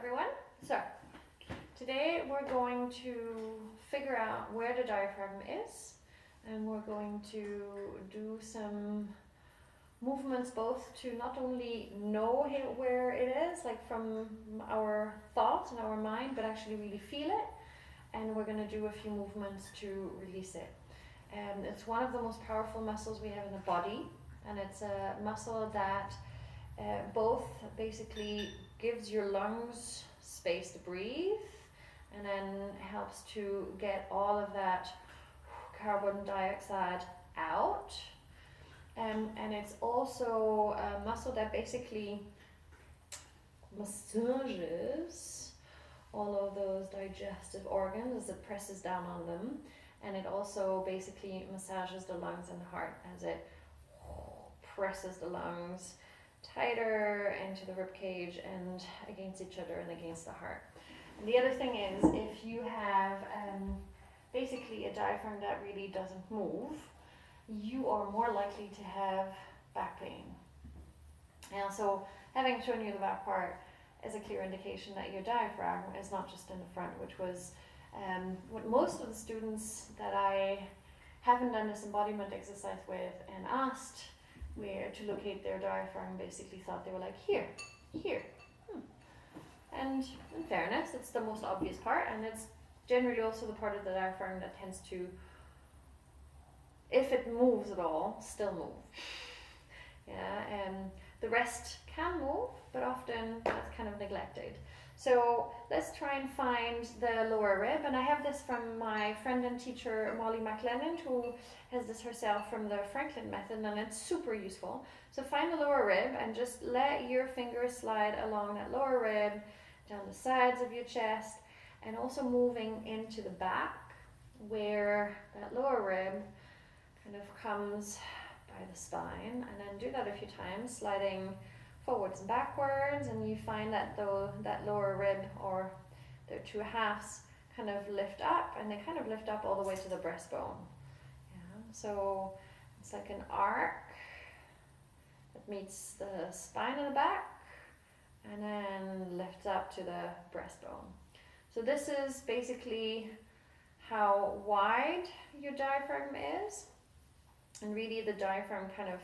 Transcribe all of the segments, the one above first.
everyone. So today we're going to figure out where the diaphragm is, and we're going to do some movements both to not only know where it is, like from our thoughts and our mind, but actually really feel it. And we're going to do a few movements to release it. And it's one of the most powerful muscles we have in the body, and it's a muscle that both basically gives your lungs space to breathe, and then helps to get all of that carbon dioxide out. And it's also a muscle that basically massages all of those digestive organs as it presses down on them. And it also basically massages the lungs and the heart as it presses the lungs tighter into the rib cage and against each other and against the heart. And the other thing is, if you have basically a diaphragm that really doesn't move, you are more likely to have back pain. And so having shown you the back part is a clear indication that your diaphragm is not just in the front, which was what most of the students that I haven't done this embodiment exercise with and asked where to locate their diaphragm basically thought they were like, here. And in fairness, it's the most obvious part, and it's generally also the part of the diaphragm that tends to, if it moves at all, still move. The rest can move, but often that's kind of neglected. So let's try and find the lower rib, and I have this from my friend and teacher Molly McLennan, who has this herself from the Franklin method, and it's super useful. So find the lower rib and just let your fingers slide along that lower rib, down the sides of your chest, and also moving into the back where that lower rib kind of comes by the spine, and then do that a few times, sliding forwards and backwards, and you find that that lower rib, or their two halves, kind of lift up, and they kind of lift up all the way to the breastbone. So it's like an arc that meets the spine in the back and then lifts up to the breastbone. So this is basically how wide your diaphragm is, and really the diaphragm kind of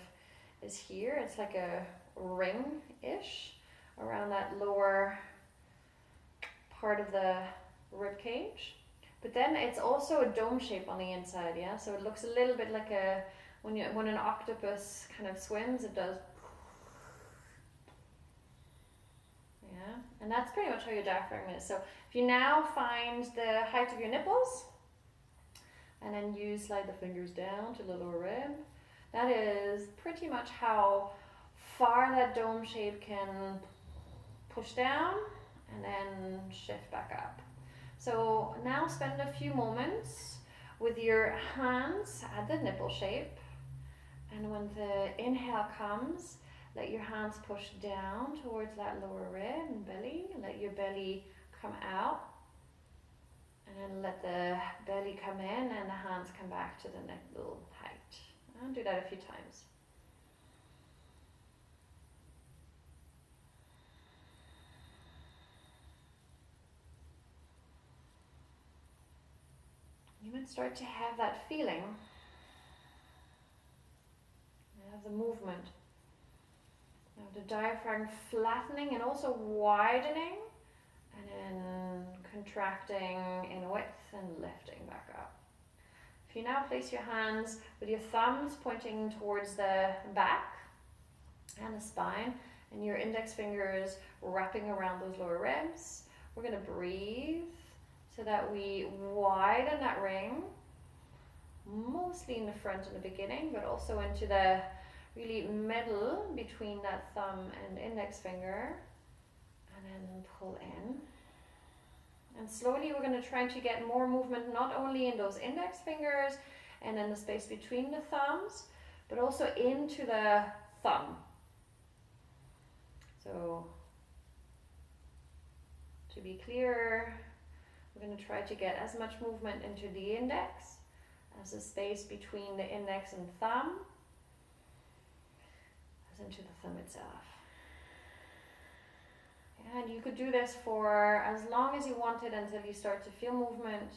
is here. It's like a ring-ish around that lower part of the rib cage, but then it's also a dome shape on the inside. So it looks a little bit like when an octopus kind of swims, it does. And that's pretty much how your diaphragm is. So if you now find the height of your nipples, and then you slide the fingers down to the lower rib, that is pretty much how far that dome shape can push down and then shift back up. So now spend a few moments with your hands at the nipple shape, and when the inhale comes, let your hands push down towards that lower rib and belly, and let your belly come out, and then let the belly come in and the hands come back to the nipple height. And do that a few times. You might start to have that feeling of the movement, of the diaphragm flattening and also widening, and then contracting in width and lifting back up. If you now place your hands with your thumbs pointing towards the back and the spine, and your index fingers wrapping around those lower ribs, we're going to breathe so that we widen that ring, mostly in the front in the beginning, but also into the really middle between that thumb and index finger, and then pull in. And slowly we're going to try to get more movement, not only in those index fingers and in the space between the thumbs, but also into the thumb. So to be clear, we're going to try to get as much movement into the index as the space between the index and thumb as into the thumb itself. And you could do this for as long as you wanted until you start to feel movement.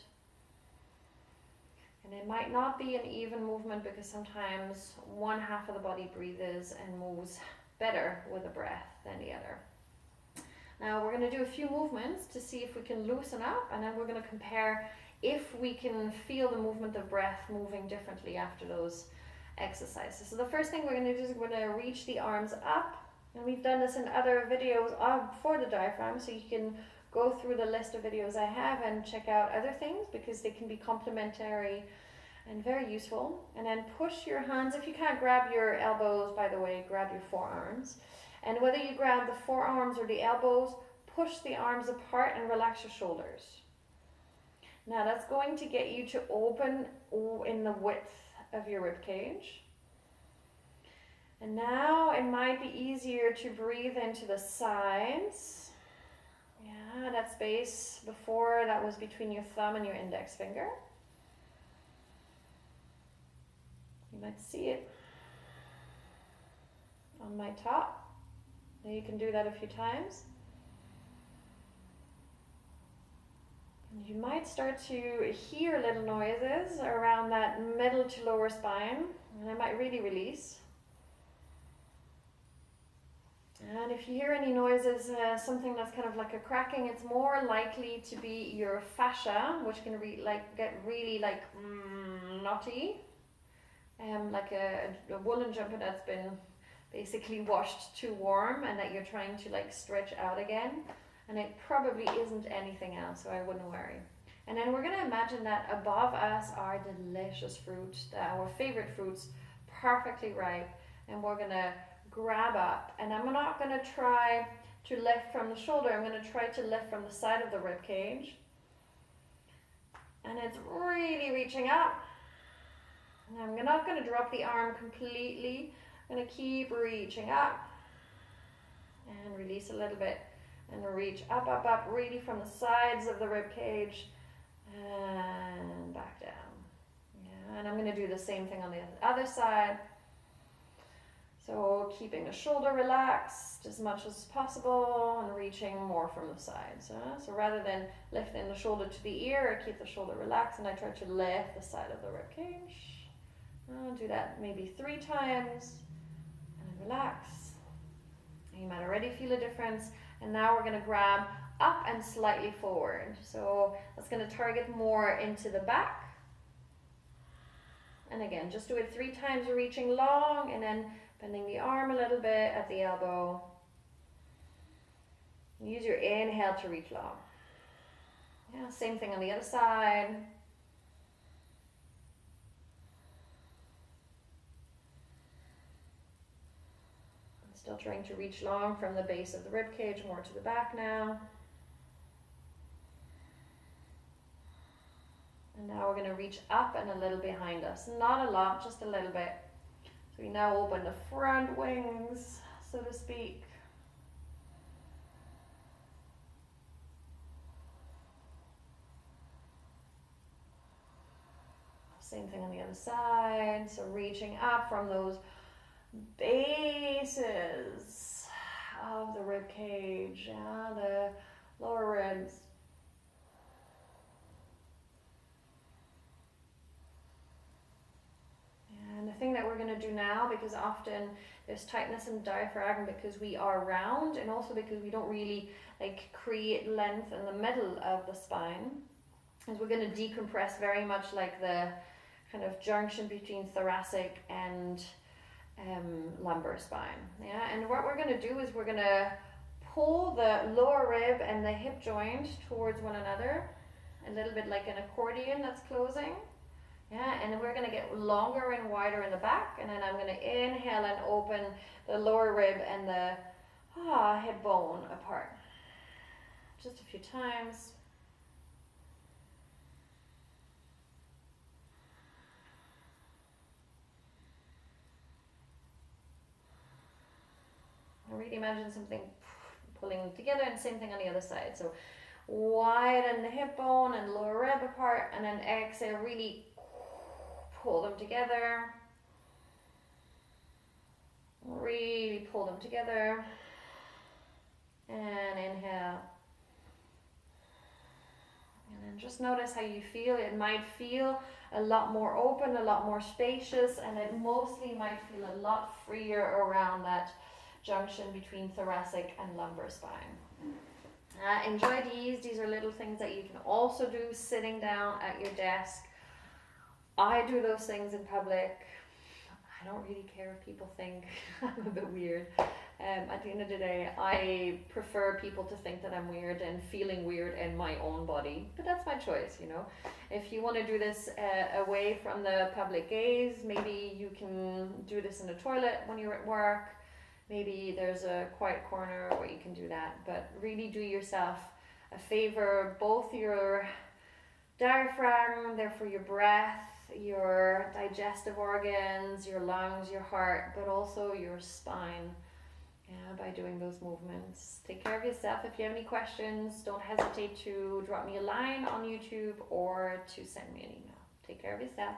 And it might not be an even movement because sometimes one half of the body breathes and moves better with a breath than the other. Now we're going to do a few movements to see if we can loosen up, and then we're going to compare if we can feel the movement of breath moving differently after those exercises. So the first thing we're going to do is we're going to reach the arms up, and we've done this in other videos for the diaphragm, so you can go through the list of videos I have and check out other things because they can be complementary and very useful. And then push your hands, if you can't grab your elbows, by the way, grab your forearms. And whether you grab the forearms or the elbows, push the arms apart and relax your shoulders. Now that's going to get you to open in the width of your rib cage. And now it might be easier to breathe into the sides. Yeah, that space before that was between your thumb and your index finger. You might see it on my top. You can do that a few times. And you might start to hear little noises around that middle to lower spine, and I might really release. And if you hear any noises, something that's kind of like a cracking, it's more likely to be your fascia, which can get really knotty, like a woolen jumper that's been basically washed too warm and that you're trying to like stretch out again. And it probably isn't anything else, so I wouldn't worry. And then we're going to imagine that above us are delicious fruits, our favorite fruits, perfectly ripe, and we're going to grab up, and I'm not going to try to lift from the shoulder, I'm going to try to lift from the side of the rib cage, and it's really reaching up. And I'm not going to drop the arm completely, I'm going to keep reaching up and release a little bit and reach up, up, up, really from the sides of the rib cage and back down. Yeah, and I'm going to do the same thing on the other side. So keeping the shoulder relaxed as much as possible and reaching more from the sides. So rather than lifting the shoulder to the ear, I keep the shoulder relaxed and I try to lift the side of the rib cage. I'll do that maybe 3 times and relax. You might already feel a difference. And now we're going to grab up and slightly forward. So that's going to target more into the back. And again, just do it 3 times, reaching long and then bending the arm a little bit at the elbow. Use your inhale to reach long. Yeah, same thing on the other side. I'm still trying to reach long from the base of the rib cage, more to the back now. And now we're going to reach up and a little behind us. Not a lot, just a little bit. So we now open the front wings, so to speak. Same thing on the other side. So reaching up from those bases of the rib cage, the lower ribs. And the thing that we're going to do now, because often there's tightness in the diaphragm because we are round and also because we don't really create length in the middle of the spine, is we're going to decompress very much like the kind of junction between thoracic and lumbar spine. Yeah, and what we're going to do is we're going to pull the lower rib and the hip joint towards one another, a little bit like an accordion that's closing. Yeah, and then we're going to get longer and wider in the back, and then I'm going to inhale and open the lower rib and the hip bone apart. Just a few times. I really imagine something pulling together, and same thing on the other side. So widen the hip bone and lower rib apart, and then exhale, really pull them together. Really pull them together. And inhale. And then just notice how you feel. It might feel a lot more open, a lot more spacious, and it mostly might feel a lot freer around that junction between thoracic and lumbar spine. Enjoy these. These are little things that you can also do sitting down at your desk. I do those things in public. I don't really care if people think I'm a bit weird. At the end of the day, I prefer people to think that I'm weird and feeling weird in my own body. But that's my choice, you know. If you want to do this away from the public gaze, maybe you can do this in the toilet when you're at work. Maybe there's a quiet corner where you can do that. But really do yourself a favor. Both your diaphragm, therefore your breath, your digestive organs, your lungs, your heart, but also your spine, by doing those movements. Take care of yourself. If you have any questions, don't hesitate to drop me a line on YouTube or to send me an email. Take care of yourself.